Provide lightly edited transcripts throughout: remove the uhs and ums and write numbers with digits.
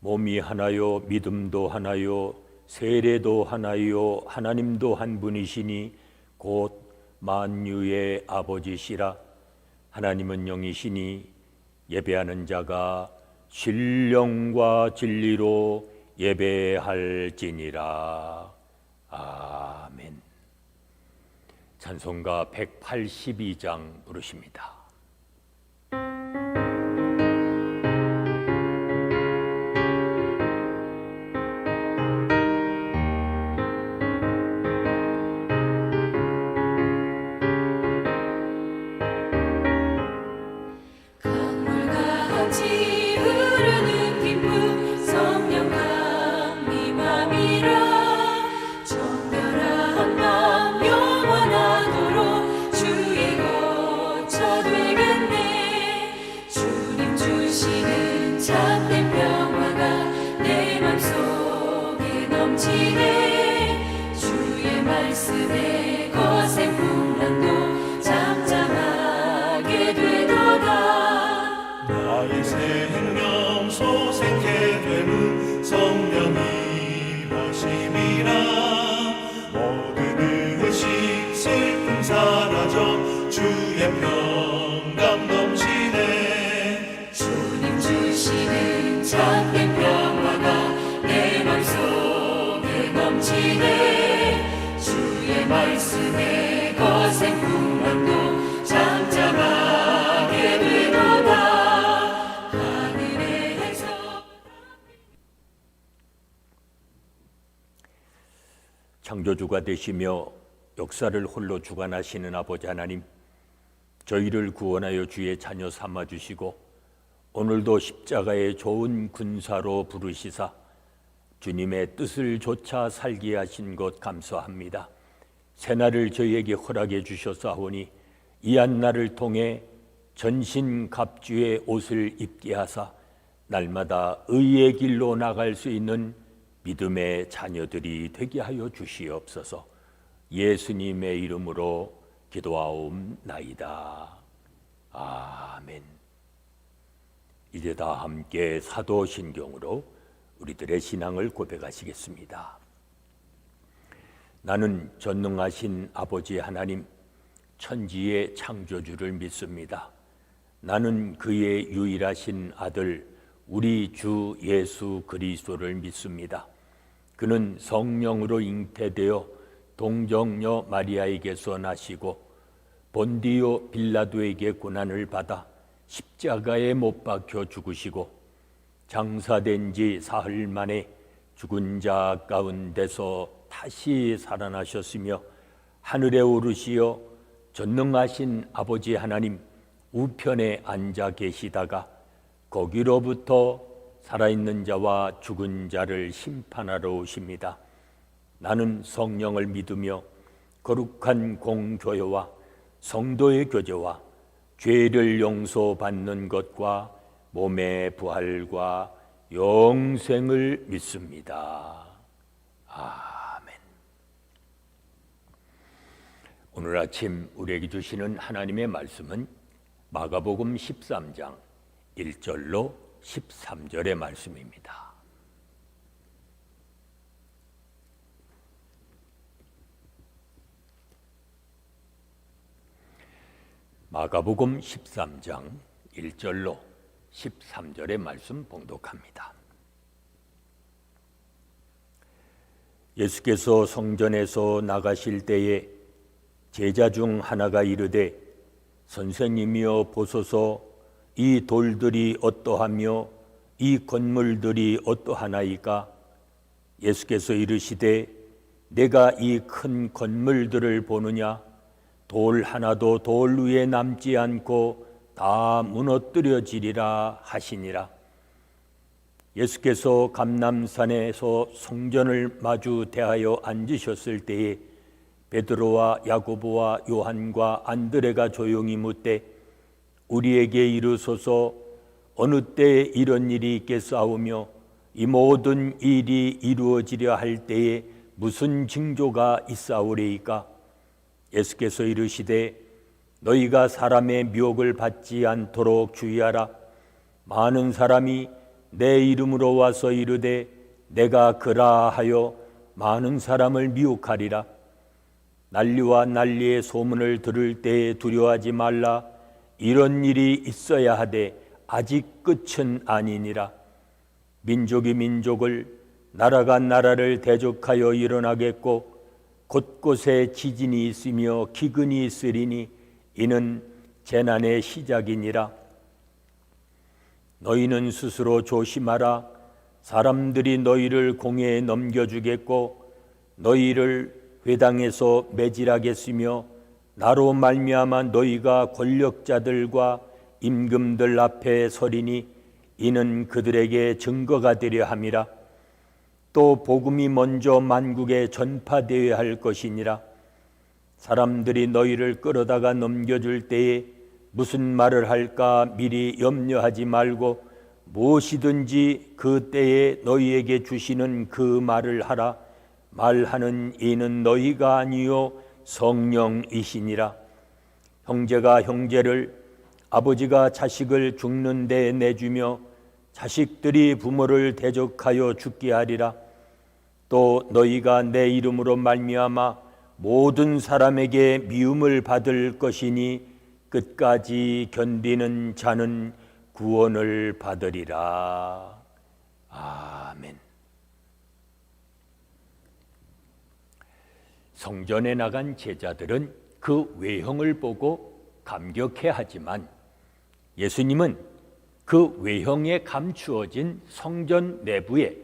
몸이 하나요, 믿음도 하나요, 세례도 하나요, 하나님도 한 분이시니 곧 만유의 아버지시라. 하나님은 영이시니 예배하는 자가 신령과 진리로 예배할지니라. 아멘. 찬송가 182장 부르십니다. 창조주가 되시며 역사를 홀로 주관하시는 아버지 하나님, 저희를 구원하여 주의 자녀 삼아주시고 오늘도 십자가의 좋은 군사로 부르시사 주님의 뜻을 조차 살게 하신 것 감사합니다. 새날을 저희에게 허락해 주셨사오니 이 한 날을 통해 전신갑주의 옷을 입게 하사 날마다 의의 길로 나갈 수 있는 믿음의 자녀들이 되게 하여 주시옵소서. 예수님의 이름으로 기도하옵나이다. 아멘. 이제 다 함께 사도신경으로 우리들의 신앙을 고백하시겠습니다. 나는 전능하신 아버지 하나님, 천지의 창조주를 믿습니다. 나는 그의 유일하신 아들 우리 주 예수 그리스도를 믿습니다. 그는 성령으로 잉태되어 동정녀 마리아에게서 나시고 본디오 빌라도에게 고난을 받아 십자가에 못 박혀 죽으시고 장사된 지 사흘 만에 죽은 자 가운데서 다시 살아나셨으며 하늘에 오르시어 전능하신 아버지 하나님 우편에 앉아 계시다가 거기로부터 살아있는 자와 죽은 자를 심판하러 오십니다. 나는 성령을 믿으며 거룩한 공교회와 성도의 교제와 죄를 용서받는 것과 몸의 부활과 영생을 믿습니다. 아멘. 오늘 아침 우리에게 주시는 하나님의 말씀은 마가복음 13장 1절로 13절의 말씀입니다. 마가복음 13장 1절로 13절의 말씀 봉독합니다. 예수께서 성전에서 나가실 때에 제자 중 하나가 이르되 선생님이여 보소서 이 돌들이 어떠하며 이 건물들이 어떠하나이까? 예수께서 이르시되 내가 이 큰 건물들을 보느냐? 돌 하나도 돌 위에 남지 않고 다 무너뜨려지리라 하시니라. 예수께서 감람산에서 성전을 마주 대하여 앉으셨을 때에 베드로와 야고보와 요한과 안드레가 조용히 묻되 우리에게 이르소서 어느 때에 이런 일이 있겠사오며 이 모든 일이 이루어지려 할 때에 무슨 징조가 있사오리이까? 예수께서 이르시되 너희가 사람의 미혹을 받지 않도록 주의하라. 많은 사람이 내 이름으로 와서 이르되 내가 그라하여 많은 사람을 미혹하리라. 난리와 난리의 소문을 들을 때에 두려워하지 말라. 이런 일이 있어야 하되 아직 끝은 아니니라. 민족이 민족을, 나라가 나라를 대적하여 일어나겠고 곳곳에 지진이 있으며 기근이 있으리니 이는 재난의 시작이니라. 너희는 스스로 조심하라. 사람들이 너희를 공회에 넘겨주겠고 너희를 회당에서 매질하겠으며 나로 말미암아 너희가 권력자들과 임금들 앞에 서리니 이는 그들에게 증거가 되려 함이라. 또 복음이 먼저 만국에 전파되어야 할 것이니라. 사람들이 너희를 끌어다가 넘겨줄 때에 무슨 말을 할까 미리 염려하지 말고 무엇이든지 그 때에 너희에게 주시는 그 말을 하라. 말하는 이는 너희가 아니요 성령이시니라. 형제가 형제를, 아버지가 자식을 죽는 데 내주며 자식들이 부모를 대적하여 죽게 하리라. 또 너희가 내 이름으로 말미암아 모든 사람에게 미움을 받을 것이니 끝까지 견디는 자는 구원을 받으리라. 아멘. 성전에 나간 제자들은 그 외형을 보고 감격해하지만 예수님은 그 외형에 감추어진 성전 내부의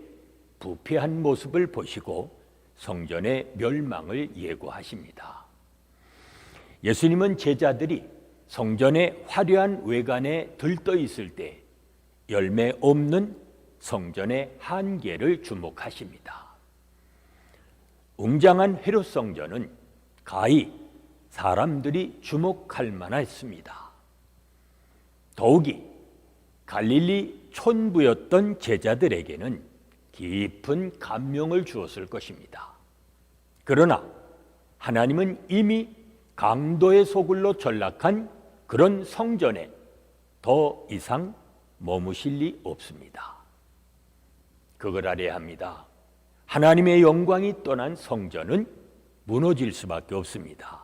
부패한 모습을 보시고 성전의 멸망을 예고하십니다. 예수님은 제자들이 성전의 화려한 외관에 들떠 있을 때 열매 없는 성전의 한계를 주목하십니다. 웅장한 헤롯 성전은 가히 사람들이 주목할 만했습니다. 더욱이 갈릴리 촌부였던 제자들에게는 깊은 감명을 주었을 것입니다. 그러나 하나님은 이미 강도의 소굴로 전락한 그런 성전에 더 이상 머무실 리 없습니다. 그걸 알아야 합니다. 하나님의 영광이 떠난 성전은 무너질 수밖에 없습니다.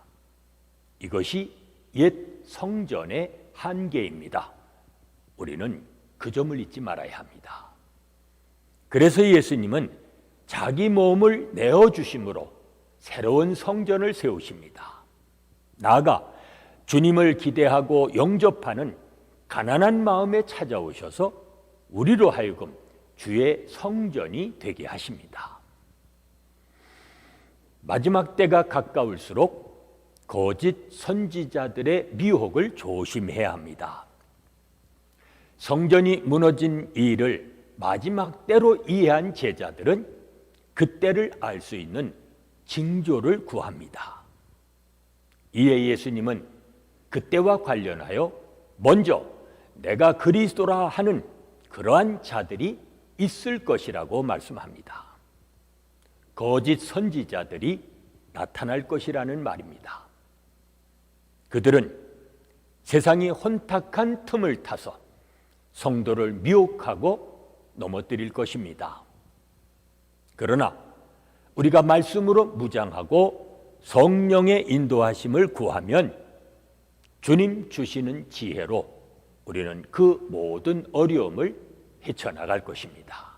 이것이 옛 성전의 한계입니다. 우리는 그 점을 잊지 말아야 합니다. 그래서 예수님은 자기 몸을 내어주심으로 새로운 성전을 세우십니다. 나아가 주님을 기대하고 영접하는 가난한 마음에 찾아오셔서 우리로 하여금 주의 성전이 되게 하십니다. 마지막 때가 가까울수록 거짓 선지자들의 미혹을 조심해야 합니다. 성전이 무너진 일을 마지막 때로 이해한 제자들은 그때를 알 수 있는 징조를 구합니다. 이에 예수님은 그때와 관련하여 먼저 내가 그리스도라 하는 그러한 자들이 있을 것이라고 말씀합니다. 거짓 선지자들이 나타날 것이라는 말입니다. 그들은 세상이 혼탁한 틈을 타서 성도를 미혹하고 넘어뜨릴 것입니다. 그러나 우리가 말씀으로 무장하고 성령의 인도하심을 구하면 주님 주시는 지혜로 우리는 그 모든 어려움을 헤쳐나갈 것입니다.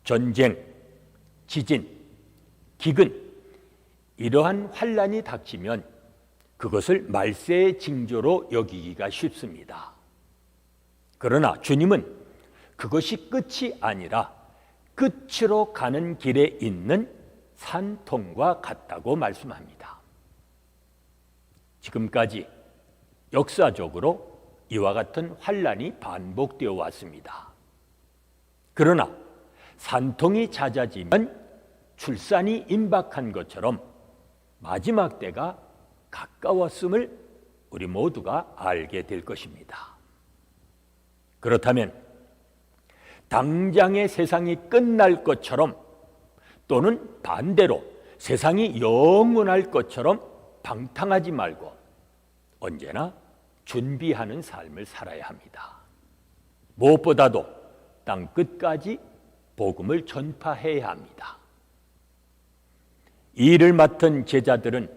전쟁, 지진, 기근, 이러한 환난이 닥치면 그것을 말세의 징조로 여기기가 쉽습니다. 그러나 주님은 그것이 끝이 아니라 끝으로 가는 길에 있는 산통과 같다고 말씀합니다. 지금까지 역사적으로 이와 같은 환난이 반복되어 왔습니다. 그러나 산통이 잦아지면 출산이 임박한 것처럼 마지막 때가 가까웠음을 우리 모두가 알게 될 것입니다. 그렇다면 당장의 세상이 끝날 것처럼 또는 반대로 세상이 영원할 것처럼 방탕하지 말고 언제나 준비하는 삶을 살아야 합니다. 무엇보다도 땅 끝까지 복음을 전파해야 합니다. 이 일을 맡은 제자들은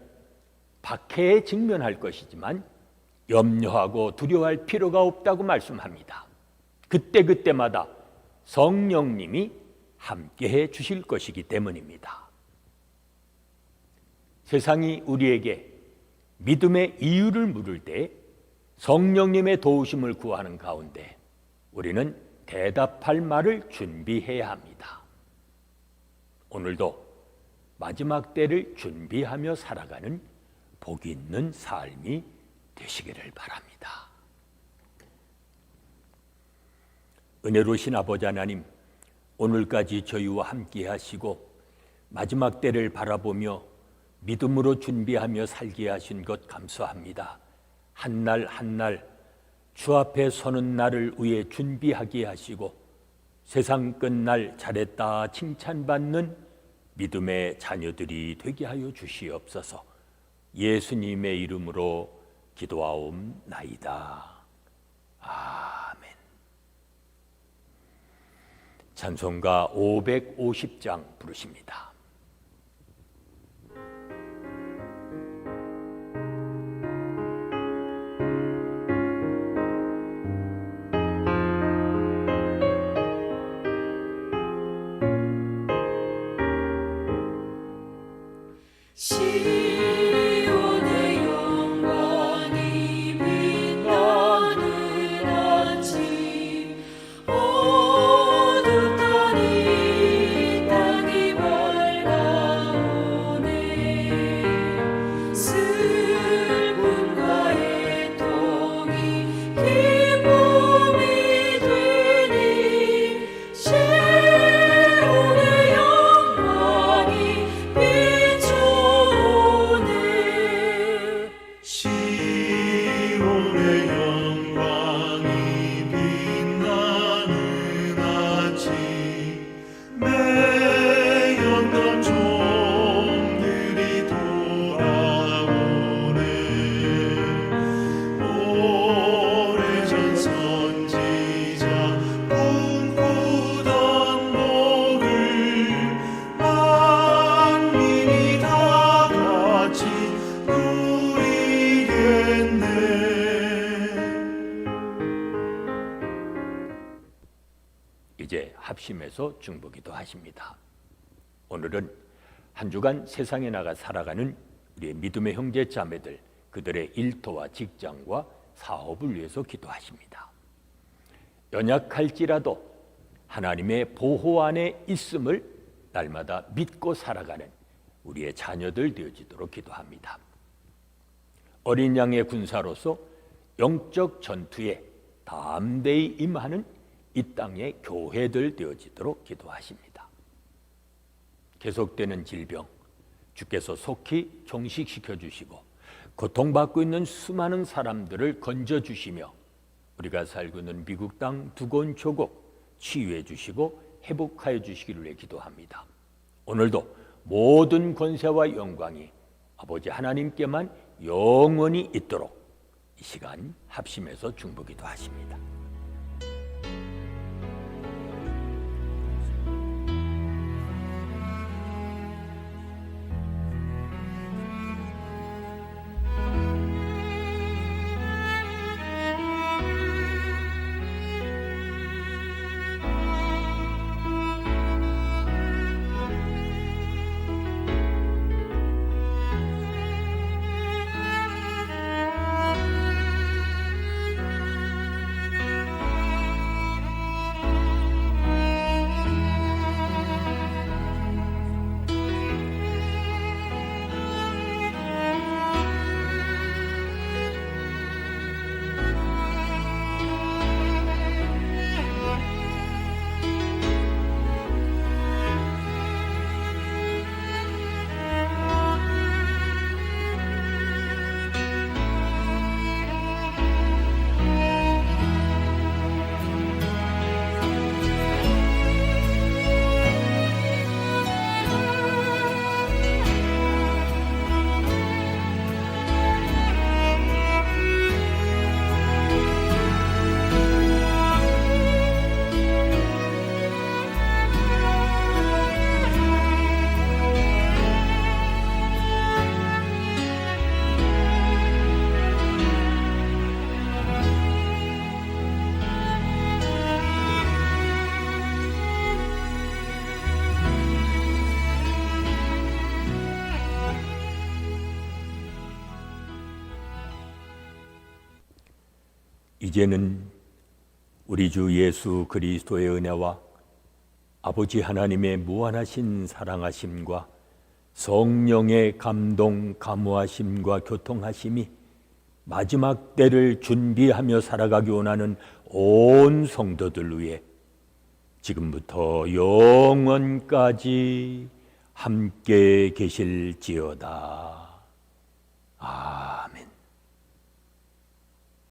박해에 직면할 것이지만 염려하고 두려워할 필요가 없다고 말씀합니다. 그때그때마다 성령님이 함께해 주실 것이기 때문입니다. 세상이 우리에게 믿음의 이유를 물을 때 성령님의 도우심을 구하는 가운데 우리는 대답할 말을 준비해야 합니다. 오늘도 마지막 때를 준비하며 살아가는 복 있는 삶이 되시기를 바랍니다. 은혜로우신 아버지 하나님, 오늘까지 저희와 함께 하시고 마지막 때를 바라보며 믿음으로 준비하며 살게 하신 것 감사합니다. 한 날 한 날 주 앞에 서는 날을 위해 준비하게 하시고 세상 끝날 잘했다 칭찬받는 믿음의 자녀들이 되게 하여 주시옵소서. 예수님의 이름으로 기도하옵나이다. 아멘. 찬송가 550장 부르십니다. 시온의 영광이 빛나는 아침, 어둡던 이 땅이 밝아오네. 슬픔과 애통이 기쁨이 되니 시온의 영광이 시온의 영광이 빛나는 아침, 매였던 종들이 돌아오네. 오래전 선지자 꿈꾸던 복을 만민이 다 같이 누리겠네. 이제 합심해서 중보기도 하십니다. 오늘은 한 주간 세상에 나가 살아가는 우리의 믿음의 형제 자매들, 그들의 일터와 직장과 사업을 위해서 기도하십니다. 연약할지라도 하나님의 보호 안에 있음을 날마다 믿고 살아가는 우리의 자녀들 되어지도록 기도합니다. 어린 양의 군사로서 영적 전투에 담대히 임하는 이 땅의 교회들 되어지도록 기도하십니다. 계속되는 질병, 주께서 속히 종식시켜 주시고 고통받고 있는 수많은 사람들을 건져주시며 우리가 살고 있는 미국 땅 두 권 조국 치유해 주시고 회복하여 주시기를 위해 기도합니다. 오늘도 모든 권세와 영광이 아버지 하나님께만 영원히 있도록 이 시간 합심해서 중보기도 하십니다. 이제는 우리 주 예수 그리스도의 은혜와 아버지 하나님의 무한하신 사랑하심과 성령의 감동, 감화하심과 교통하심이 마지막 때를 준비하며 살아가기 원하는 온 성도들 위해 지금부터 영원까지 함께 계실지어다.